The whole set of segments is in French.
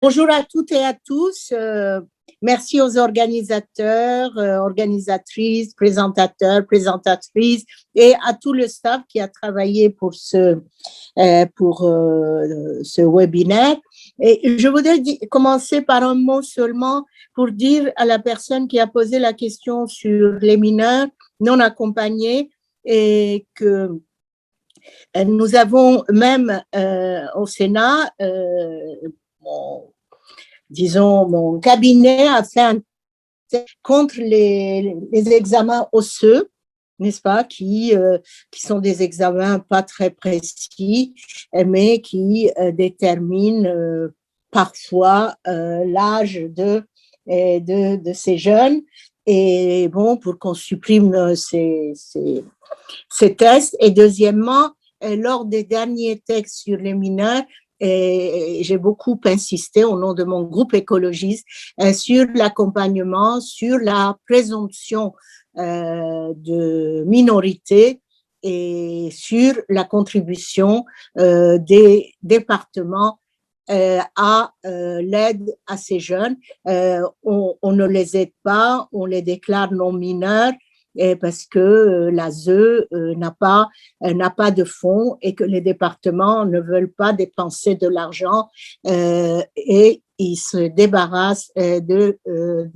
Bonjour à toutes et à tous. Merci aux organisateurs, organisatrices, présentateurs, présentatrices et à tout le staff qui a travaillé pour ce webinaire. Et je voudrais commencer par un mot seulement pour dire à la personne qui a posé la question sur les mineurs non accompagnés et que nous avons même au Sénat, mon cabinet a fait un test contre les examens osseux, n'est-ce pas, qui sont des examens pas très précis, mais qui déterminent parfois l'âge de ces jeunes. Et bon, pour qu'on supprime ces tests. Et deuxièmement, lors des derniers textes sur les mineurs, et j'ai beaucoup insisté au nom de mon groupe écologiste sur l'accompagnement, sur la présomption de minorité et sur la contribution des départements à l'aide à ces jeunes. On ne les aide pas, on les déclare non mineurs parce que l'ASE n'a pas de fonds et que les départements ne veulent pas dépenser de l'argent et ils se débarrassent de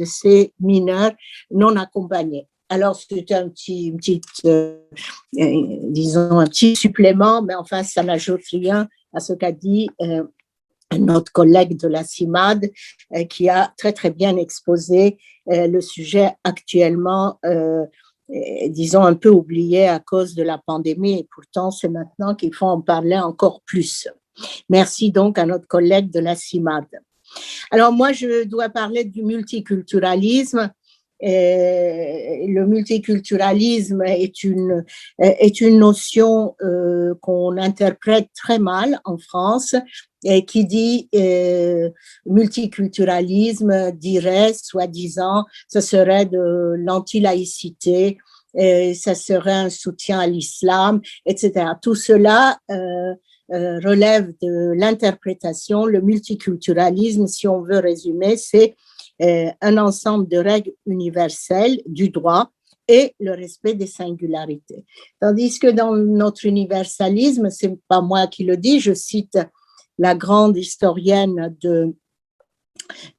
ces mineurs non accompagnés. Alors, c'est un petit supplément, mais enfin, ça n'ajoute rien à ce qu'a dit notre collègue de la CIMAD qui a très, très bien exposé le sujet actuellement disons, un peu oublié à cause de la pandémie. Et pourtant, c'est maintenant qu'il faut en parler encore plus. Merci donc à notre collègue de la CIMAD. Alors, moi, je dois parler du multiculturalisme. Le multiculturalisme est une notion qu'on interprète très mal en France et qui dit multiculturalisme dirait, soi-disant, ce serait de l'anti-laïcité, ça serait un soutien à l'islam, etc. Tout cela relève de l'interprétation. Le multiculturalisme, si on veut résumer, c'est un ensemble de règles universelles du droit et le respect des singularités. Tandis que dans notre universalisme, c'est pas moi qui le dis, je cite la grande historienne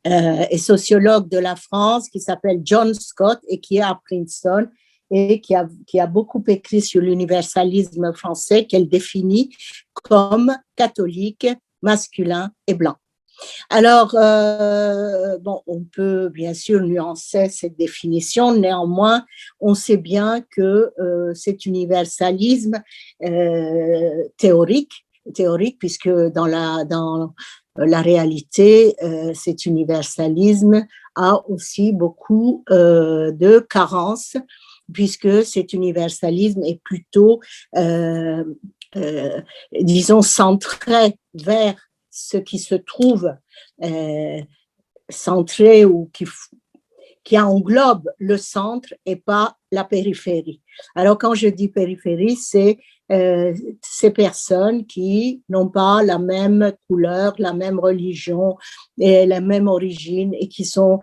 et sociologue de la France qui s'appelle John Scott et qui est à Princeton et qui a beaucoup écrit sur l'universalisme français qu'elle définit comme catholique, masculin et blanc. Alors, bon, on peut bien sûr nuancer cette définition, néanmoins, on sait bien que cet universalisme théorique, puisque dans la réalité, cet universalisme a aussi beaucoup de carences, puisque cet universalisme est plutôt, disons, centré vers ce qui se trouve centré ou qui englobe le centre et pas la périphérie. Alors, quand je dis périphérie, c'est ces personnes qui n'ont pas la même couleur, la même religion et la même origine et qui sont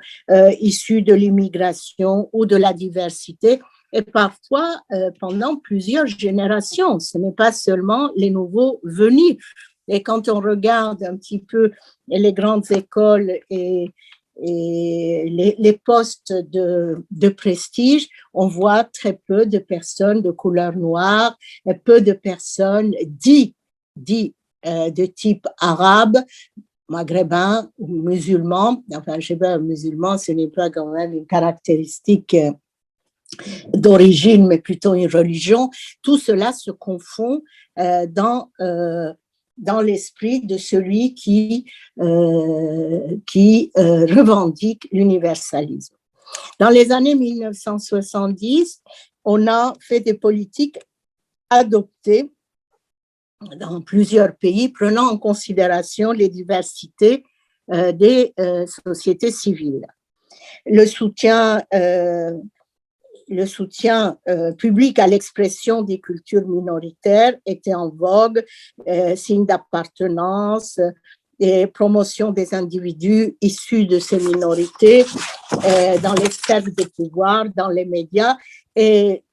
issues de l'immigration ou de la diversité et parfois pendant plusieurs générations. Ce n'est pas seulement les nouveaux venus. Et quand on regarde un petit peu les grandes écoles et les postes de prestige, on voit très peu de personnes de couleur noire, peu de personnes dites de type arabe, maghrébin ou musulman. Enfin, je sais pas, musulman, ce n'est pas quand même une caractéristique d'origine, mais plutôt une religion. Tout cela se confond dans l'esprit de celui qui revendique l'universalisme. Dans les années 1970, on a fait des politiques adoptées dans plusieurs pays, prenant en considération les diversités des sociétés civiles. Le soutien public à l'expression des cultures minoritaires était en vogue, signe d'appartenance et promotion des individus issus de ces minorités dans les cercles de pouvoir, dans les médias. Et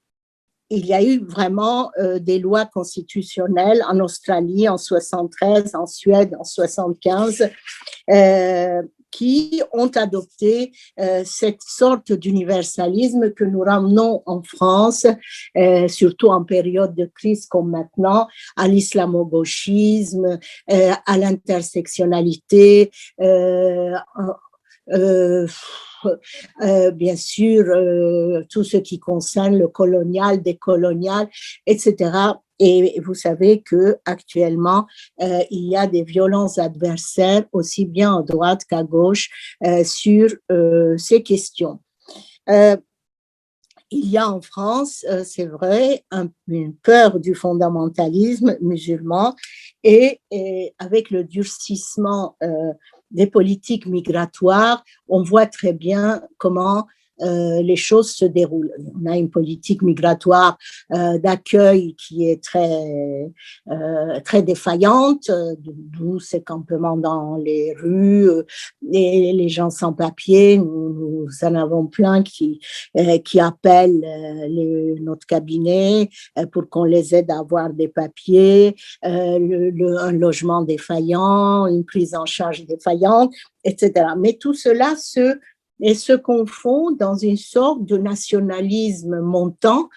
il y a eu vraiment des lois constitutionnelles en Australie en 73, en Suède en 75, qui ont adopté cette sorte d'universalisme que nous ramenons en France, surtout en période de crise comme maintenant, à l'islamo-gauchisme, à l'intersectionnalité, bien sûr, tout ce qui concerne le colonial, décolonial, etc. Et vous savez qu'actuellement, il y a des violences adversaires, aussi bien à droite qu'à gauche, sur ces questions. Il y a en France, c'est vrai, une peur du fondamentalisme musulman et avec le durcissement des politiques migratoires, on voit très bien comment les choses se déroulent. On a une politique migratoire d'accueil qui est très défaillante, d'où ces campements dans les rues, les gens sans papier. Nous en avons plein qui appellent notre cabinet pour qu'on les aide à avoir des papiers, un logement défaillant, une prise en charge défaillante, etc. Mais tout cela se confond dans une sorte de nationalisme montant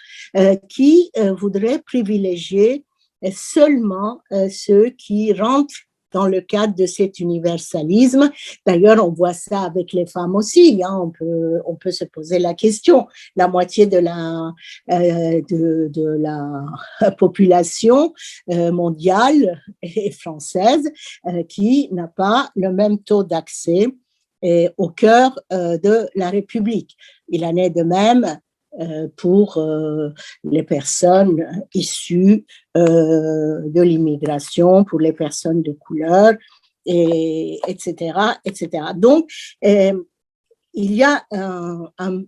qui voudrait privilégier seulement ceux qui rentrent dans le cadre de cet universalisme. D'ailleurs, on voit ça avec les femmes aussi. Hein. On peut se poser la question. La moitié de la population mondiale et française qui n'a pas le même taux d'accès au cœur de la République. Il en est de même pour les personnes issues de l'immigration, pour les personnes de couleur, etc., etc. Donc, il y a un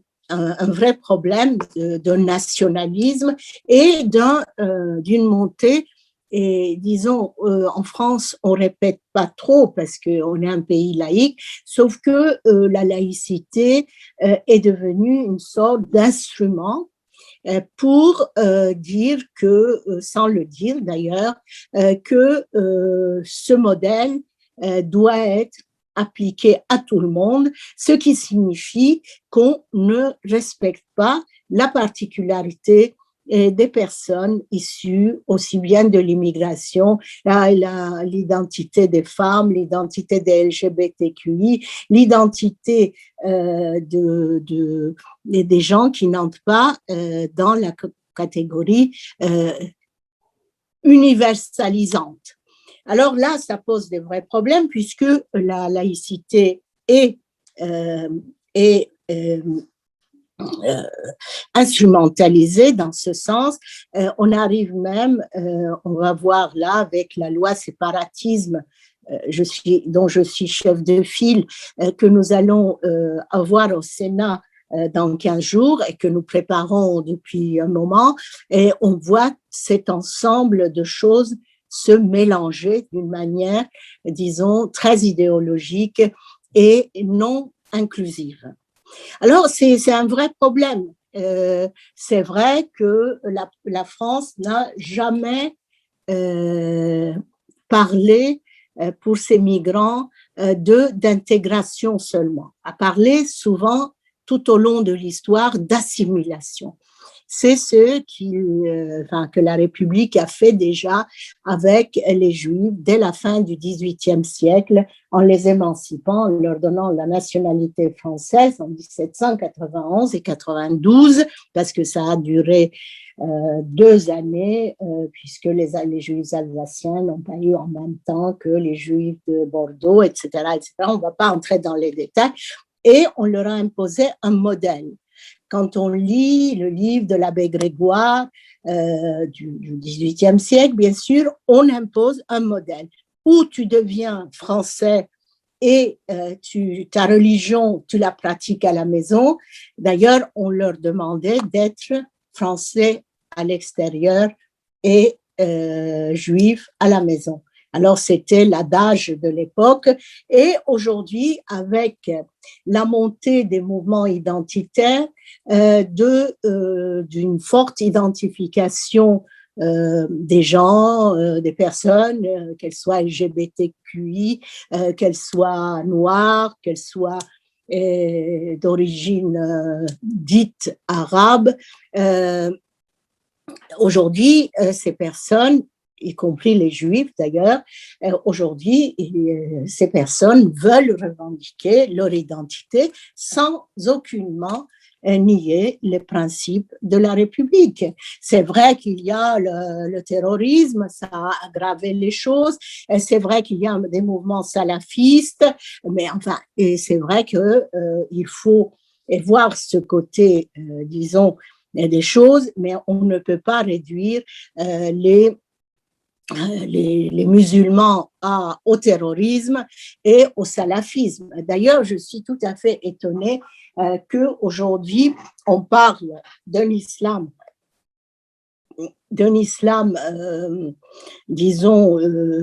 vrai problème de nationalisme et d'une montée. Et disons, en France, on répète pas trop parce qu'on est un pays laïque, sauf que la laïcité est devenue une sorte d'instrument pour dire que, sans le dire d'ailleurs, que ce modèle doit être appliqué à tout le monde, ce qui signifie qu'on ne respecte pas la particularité des personnes issues aussi bien de l'immigration, l'identité des femmes, l'identité des LGBTQI, l'identité des gens qui n'entrent pas dans la catégorie universalisante. Alors là, ça pose des vrais problèmes puisque la laïcité est instrumentalisée dans ce sens. On arrive même, on va voir là avec la loi séparatisme dont je suis chef de file, que nous allons avoir au Sénat dans 15 jours et que nous préparons depuis un moment, et on voit cet ensemble de choses se mélanger d'une manière, disons, très idéologique et non inclusive. Alors, c'est un vrai problème. C'est vrai que la France n'a jamais parlé pour ces migrants d'intégration seulement, a parlé souvent tout au long de l'histoire d'assimilation. C'est ce que la République a fait déjà avec les Juifs dès la fin du XVIIIe siècle, en les émancipant, en leur donnant la nationalité française en 1791 et 92, parce que ça a duré 2 années, puisque les Juifs alsaciens n'ont pas eu en même temps que les Juifs de Bordeaux, etc., etc. On ne va pas entrer dans les détails. Et on leur a imposé un modèle. Quand on lit le livre de l'abbé Grégoire du XVIIIe siècle, bien sûr, on impose un modèle où tu deviens français et ta religion, tu la pratiques à la maison. D'ailleurs, on leur demandait d'être français à l'extérieur et juif à la maison. Alors, c'était l'adage de l'époque. Et aujourd'hui, avec la montée des mouvements identitaires, d'une forte identification des gens, des personnes, qu'elles soient LGBTQI, qu'elles soient noires, qu'elles soient d'origine dite arabe. Aujourd'hui, ces personnes, y compris les juifs d'ailleurs, aujourd'hui, ces personnes veulent revendiquer leur identité sans aucunement nier les principes de la République. C'est vrai qu'il y a le terrorisme, ça a aggravé les choses, et c'est vrai qu'il y a des mouvements salafistes, mais enfin, et c'est vrai qu'il faut voir ce côté, disons, des choses, mais on ne peut pas réduire les musulmans au terrorisme et au salafisme. D'ailleurs, je suis tout à fait étonnée qu'aujourd'hui, on parle d'un islam, disons,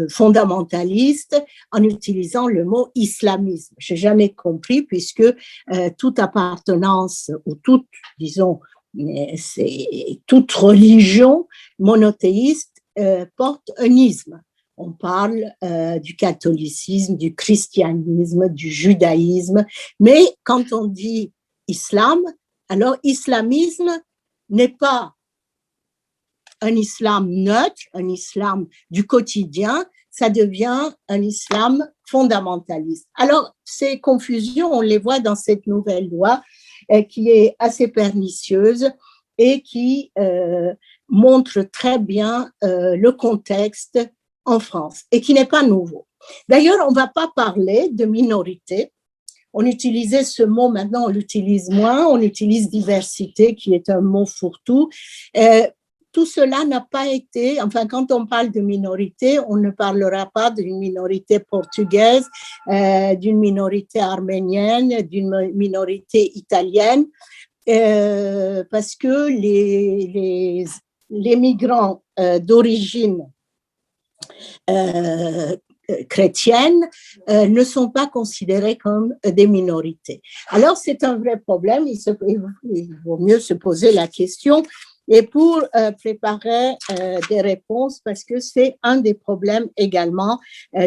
fondamentaliste en utilisant le mot islamisme. Je n'ai jamais compris puisque toute appartenance ou toute, disons, toute religion monothéiste porte un isme. On parle du catholicisme, du christianisme, du judaïsme, mais quand on dit islam, alors islamisme n'est pas un islam neutre, un islam du quotidien, ça devient un islam fondamentaliste. Alors, ces confusions, on les voit dans cette nouvelle loi qui est assez pernicieuse et qui montre très bien le contexte en France et qui n'est pas nouveau. D'ailleurs, on ne va pas parler de minorité. On utilisait ce mot, maintenant on l'utilise moins, on utilise diversité qui est un mot fourre-tout. Tout cela n'a pas été, enfin quand on parle de minorité, on ne parlera pas d'une minorité portugaise, d'une minorité arménienne, d'une minorité italienne, parce que les migrants d'origine chrétiennes ne sont pas considérées comme des minorités. Alors c'est un vrai problème, il vaut mieux se poser la question et pour préparer des réponses parce que c'est un des problèmes également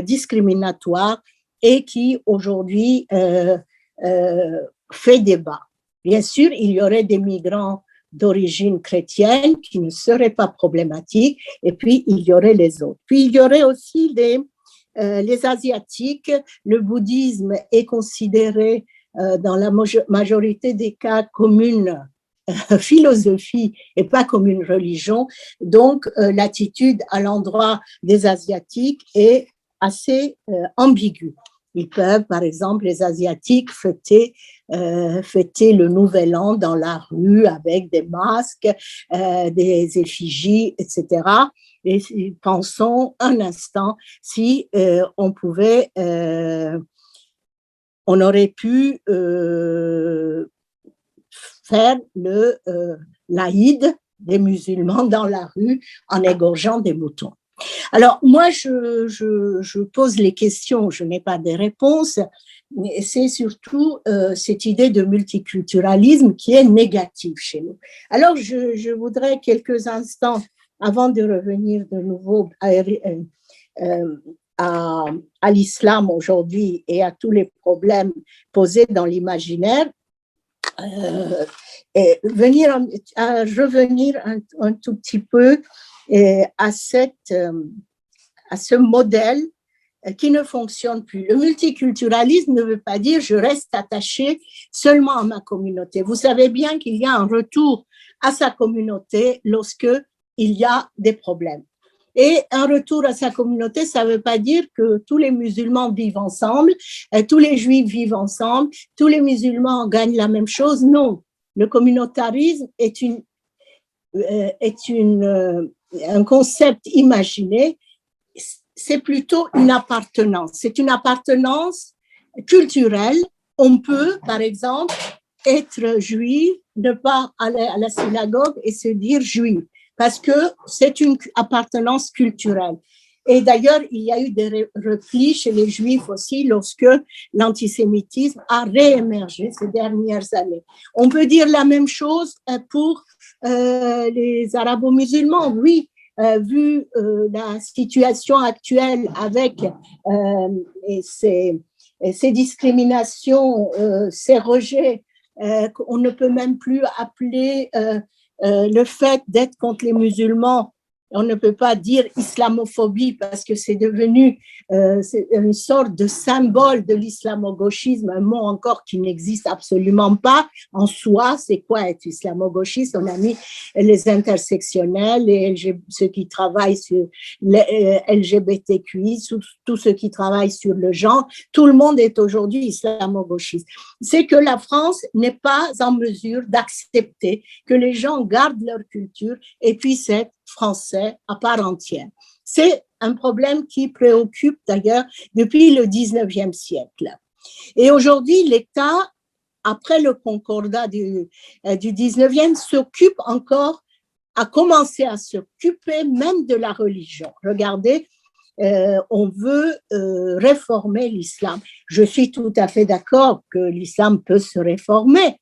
discriminatoires et qui aujourd'hui fait débat. Bien sûr, il y aurait des migrants d'origine chrétienne qui ne seraient pas problématiques et puis il y aurait les autres. Puis il y aurait aussi les Asiatiques. Le bouddhisme est considéré dans la majorité des cas comme une philosophie et pas comme une religion. Donc, l'attitude à l'endroit des Asiatiques est assez ambiguë. Ils peuvent, par exemple, les Asiatiques fêter le Nouvel An dans la rue avec des masques, des effigies, etc. Et pensons un instant si on aurait pu faire l'Aïd des musulmans dans la rue en égorgeant des moutons. Alors, moi, je pose les questions, je n'ai pas de réponses, mais c'est surtout cette idée de multiculturalisme qui est négative chez nous. Alors, je voudrais quelques instants, avant de revenir de nouveau à l'islam aujourd'hui et à tous les problèmes posés dans l'imaginaire, revenir un tout petit peu à ce modèle qui ne fonctionne plus. Le multiculturalisme ne veut pas dire je reste attaché seulement à ma communauté. Vous savez bien qu'il y a un retour à sa communauté lorsque il y a des problèmes. Et un retour à sa communauté, ça ne veut pas dire que tous les musulmans vivent ensemble, tous les juifs vivent ensemble, tous les musulmans gagnent la même chose. Non, le communautarisme est un concept imaginé, c'est plutôt une appartenance. C'est une appartenance culturelle. On peut, par exemple, être juif, ne pas aller à la synagogue et se dire juif, parce que c'est une appartenance culturelle. Et d'ailleurs, il y a eu des replis chez les Juifs aussi lorsque l'antisémitisme a réémergé ces dernières années. On peut dire la même chose pour les arabo-musulmans, oui. Vu la situation actuelle avec ces discriminations, ces rejets, on ne peut même plus appeler le fait d'être contre les musulmans, on ne peut pas dire islamophobie parce que c'est devenu c'est une sorte de symbole de l'islamo-gauchisme, un mot encore qui n'existe absolument pas en soi. C'est quoi être islamo-gauchiste? On a mis les intersectionnels, ceux qui travaillent sur les LGBTQI, tous ceux qui travaillent sur le genre. Tout le monde est aujourd'hui islamo-gauchiste. C'est que la France n'est pas en mesure d'accepter que les gens gardent leur culture et puissent être français à part entière. C'est un problème qui préoccupe d'ailleurs depuis le 19e siècle. Et aujourd'hui, l'État, après le concordat du 19e, s'occupe encore, a commencé à s'occuper même de la religion. Regardez, on veut réformer l'islam. Je suis tout à fait d'accord que l'islam peut se réformer,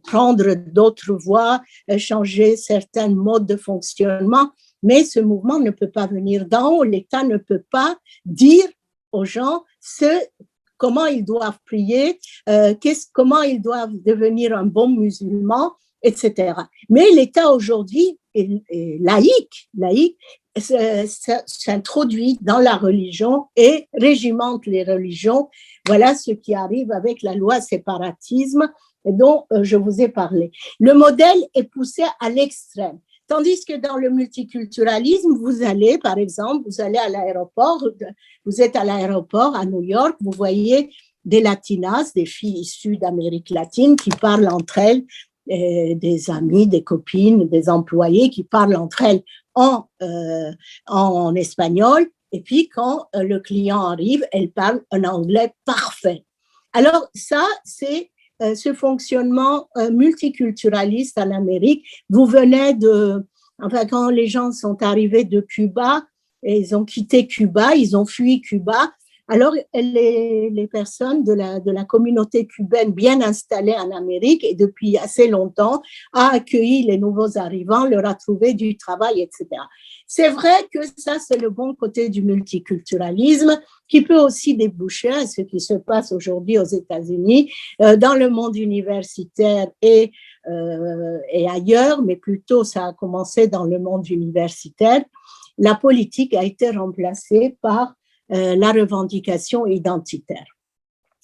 prendre d'autres voies, changer certains modes de fonctionnement, mais ce mouvement ne peut pas venir d'en haut. L'État ne peut pas dire aux gens comment ils doivent prier, comment ils doivent devenir un bon musulman, etc. Mais l'État aujourd'hui est laïque s'introduit dans la religion et régimente les religions. Voilà ce qui arrive avec la loi séparatisme dont je vous ai parlé. Le modèle est poussé à l'extrême. Tandis que dans le multiculturalisme, vous allez, par exemple, vous allez à l'aéroport, vous êtes à l'aéroport à New York, vous voyez des latinas, des filles issues d'Amérique latine qui parlent entre elles, des amis, des copines, des employés qui parlent entre elles en espagnol. Et puis, quand le client arrive, elle parle un anglais parfait. Alors, ça, c'est ce fonctionnement multiculturaliste en Amérique. Vous venez quand les gens sont arrivés de Cuba, et ils ont quitté Cuba, ils ont fui Cuba, alors les personnes de la communauté cubaine bien installée en Amérique et depuis assez longtemps a accueilli les nouveaux arrivants, leur a trouvé du travail, etc. C'est vrai que ça, c'est le bon côté du multiculturalisme qui peut aussi déboucher à ce qui se passe aujourd'hui aux États-Unis, dans le monde universitaire et ailleurs, mais plutôt ça a commencé dans le monde universitaire. La politique a été remplacée par la revendication identitaire.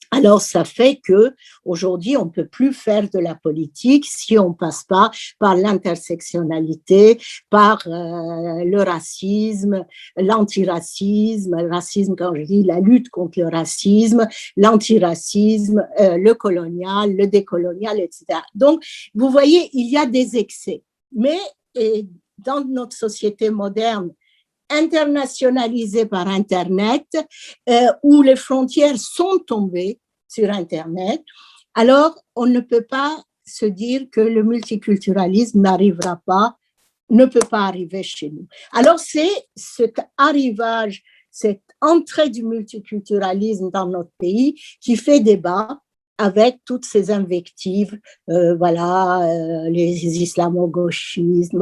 Alors, ça fait que aujourd'hui, on ne peut plus faire de la politique si on ne passe pas par l'intersectionnalité, par le racisme, l'antiracisme, le racisme, quand je dis la lutte contre le racisme, l'antiracisme, le colonial, le décolonial, etc. Donc, vous voyez, il y a des excès. Mais dans notre société moderne, internationalisée par Internet, où les frontières sont tombées sur Internet, alors on ne peut pas se dire que le multiculturalisme ne peut pas arriver chez nous. Alors c'est cet arrivage, cette entrée du multiculturalisme dans notre pays qui fait débat avec toutes ces invectives, les islamo-gauchistes,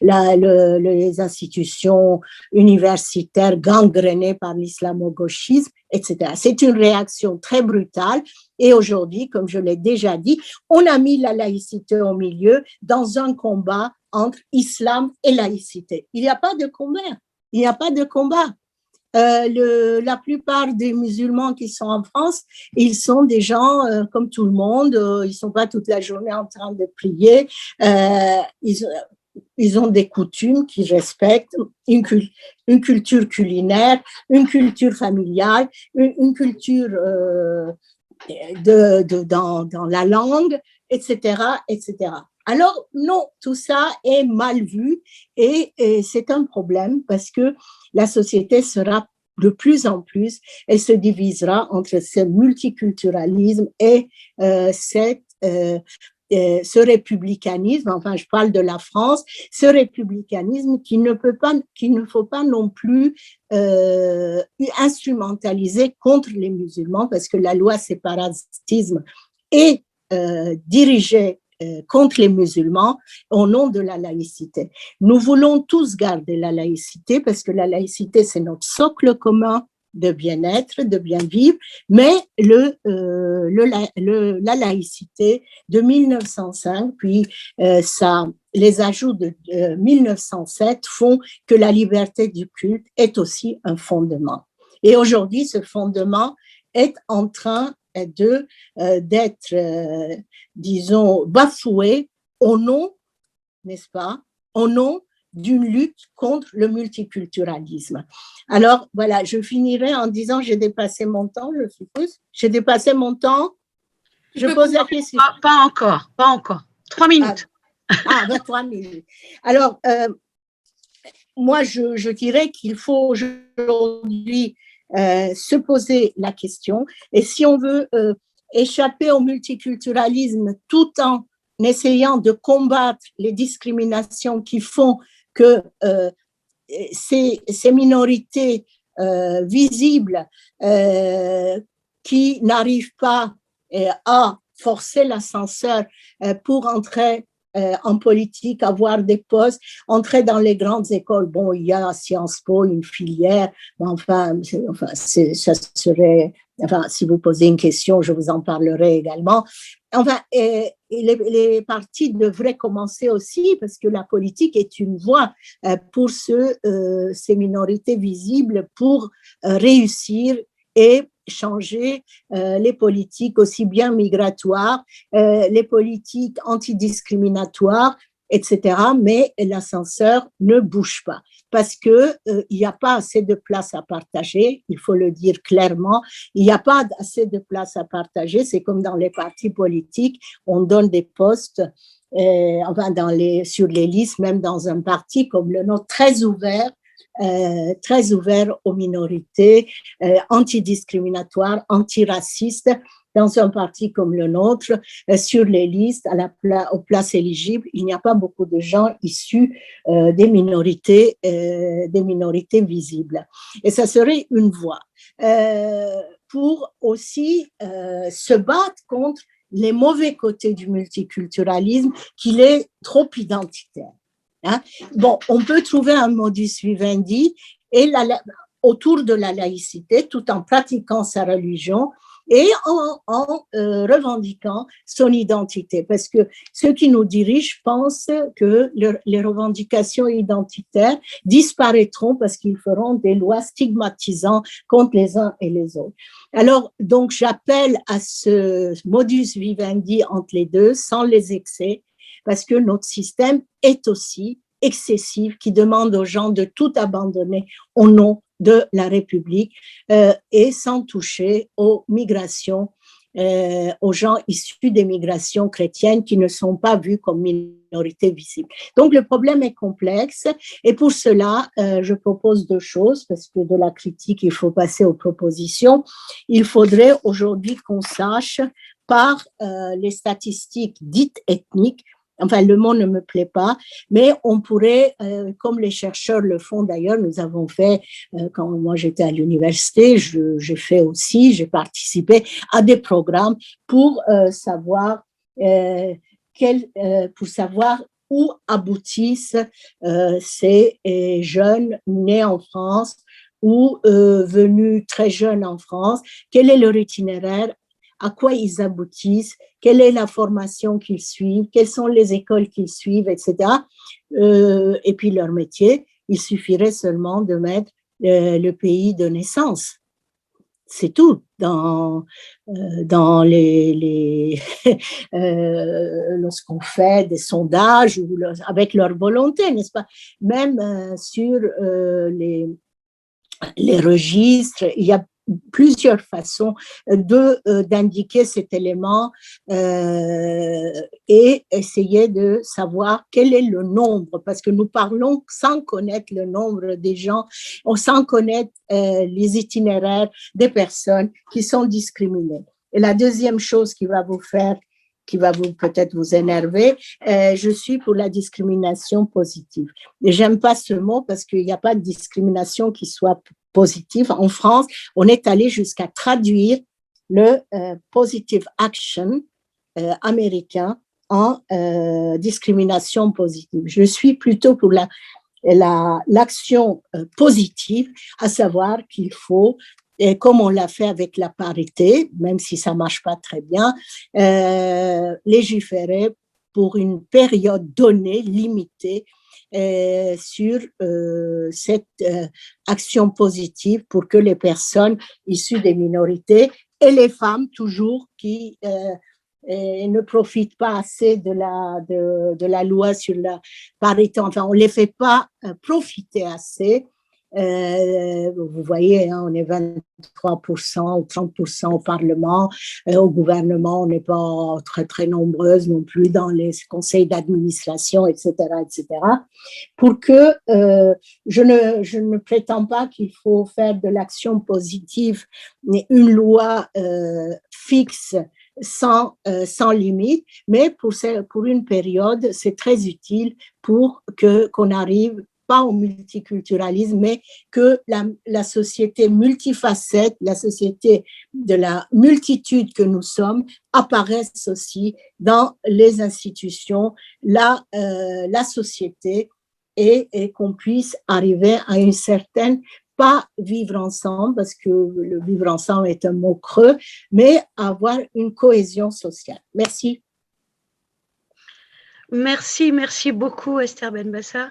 les institutions universitaires gangrénées par l'islamo-gauchisme, etc. C'est une réaction très brutale et aujourd'hui, comme je l'ai déjà dit, on a mis la laïcité au milieu dans un combat entre islam et laïcité. Il n'y a pas de combat. Il n'y a pas de combat. La plupart des musulmans qui sont en France, ils sont des gens comme tout le monde, ils ne sont pas toute la journée en train de prier, ils ont des coutumes qu'ils respectent, une culture culinaire, une culture familiale, une culture dans la langue, etc., etc. Alors, non, tout ça est mal vu et c'est un problème parce que la société sera de plus en plus, elle se divisera entre ce multiculturalisme et cette ce républicanisme, enfin je parle de la France, ce républicanisme qu'il ne faut pas non plus instrumentaliser contre les musulmans, parce que la loi séparatisme est dirigée contre les musulmans au nom de la laïcité. Nous voulons tous garder la laïcité parce que la laïcité, c'est notre socle commun de bien-être, de bien-vivre, mais la laïcité de 1905, puis les ajouts de 1907 font que la liberté du culte est aussi un fondement. Et aujourd'hui, ce fondement est en train d'être, disons, bafoué au nom, n'est-ce pas, au nom d'une lutte contre le multiculturalisme. Alors, voilà, je finirai en disant, j'ai dépassé mon temps, je suppose. J'ai dépassé mon temps. Je pose la question. Pas encore. 3 minutes. 3 minutes. Alors, moi, je dirais qu'il faut aujourd'hui se poser la question. Et si on veut échapper au multiculturalisme tout en essayant de combattre les discriminations qui font que ces minorités visibles qui n'arrivent pas à forcer l'ascenseur pour entrer en politique, avoir des postes, entrer dans les grandes écoles. Bon, il y a à Sciences Po une filière, mais ça serait, si vous posez une question, je vous en parlerai également. Les partis devraient commencer aussi, parce que la politique est une voie pour ces minorités visibles pour réussir et changer les politiques aussi bien migratoires, les politiques antidiscriminatoires, etc. Mais l'ascenseur ne bouge pas parce que il n'y a pas assez de place à partager, il faut le dire clairement, il n'y a pas assez de place à partager, c'est comme dans les partis politiques, on donne des postes sur les listes, même dans un parti comme le nôtre, très ouvert aux minorités, antidiscriminatoires, antiracistes. Dans un parti comme le nôtre, sur les listes, aux places éligibles, il n'y a pas beaucoup de gens issus des minorités visibles. Et ça serait une voie pour aussi se battre contre les mauvais côtés du multiculturalisme, qu'il est trop identitaire. Hein? Bon, on peut trouver un modus vivendi autour de la laïcité, tout en pratiquant sa religion et en revendiquant son identité. Parce que ceux qui nous dirigent pensent que les revendications identitaires disparaîtront parce qu'ils feront des lois stigmatisant contre les uns et les autres. Alors, donc, j'appelle à ce modus vivendi entre les deux, sans les excès, parce que notre système est aussi excessif, qui demande aux gens de tout abandonner au nom de la République et sans toucher aux migrations, aux gens issus des migrations chrétiennes qui ne sont pas vus comme minorités visibles. Donc le problème est complexe et pour cela, je propose 2 choses, parce que de la critique, il faut passer aux propositions. Il faudrait aujourd'hui qu'on sache par les statistiques dites ethniques, enfin le mot ne me plaît pas, mais on pourrait, comme les chercheurs le font d'ailleurs, nous avons fait, quand moi j'étais à l'université, j'ai participé à des programmes pour savoir où aboutissent ces jeunes nés en France ou venus très jeunes en France, quel est leur itinéraire, à quoi ils aboutissent, quelle est la formation qu'ils suivent, quelles sont les écoles qu'ils suivent, etc. Et puis leur métier, il suffirait seulement de mettre le pays de naissance. C'est tout. Dans lorsqu'on fait des sondages ou avec leur volonté, n'est-ce pas? Même sur les registres, il y a plusieurs façons d'indiquer cet élément et essayer de savoir quel est le nombre, parce que nous parlons sans connaître le nombre des gens, sans connaître les itinéraires des personnes qui sont discriminées. Et la deuxième chose qui va vous faire qui va peut-être vous énerver. Je suis pour la discrimination positive. Et j'aime pas ce mot parce qu'il n'y a pas de discrimination qui soit positive. En France, on est allé jusqu'à traduire le positive action américain en discrimination positive. Je suis plutôt pour l'action positive, à savoir qu'il faut, et comme on l'a fait avec la parité, même si ça ne marche pas très bien, légiférer pour une période donnée, limitée, sur cette action positive pour que les personnes issues des minorités et les femmes toujours qui ne profitent pas assez de la loi sur la parité, enfin on ne les fait pas profiter assez. Vous voyez, hein, on est 23% ou 30% au Parlement, au gouvernement, on n'est pas très, très nombreuses non plus dans les conseils d'administration, etc., etc. Pour que je ne prétends pas qu'il faut faire de l'action positive une loi fixe sans limite, mais pour une période, c'est très utile pour qu'on arrive pas au multiculturalisme, mais que la société multifacette, la société de la multitude que nous sommes, apparaisse aussi dans les institutions, la société, et qu'on puisse arriver à une certaine, pas vivre ensemble, parce que le vivre ensemble est un mot creux, mais avoir une cohésion sociale. Merci. Merci beaucoup Esther Benbassa.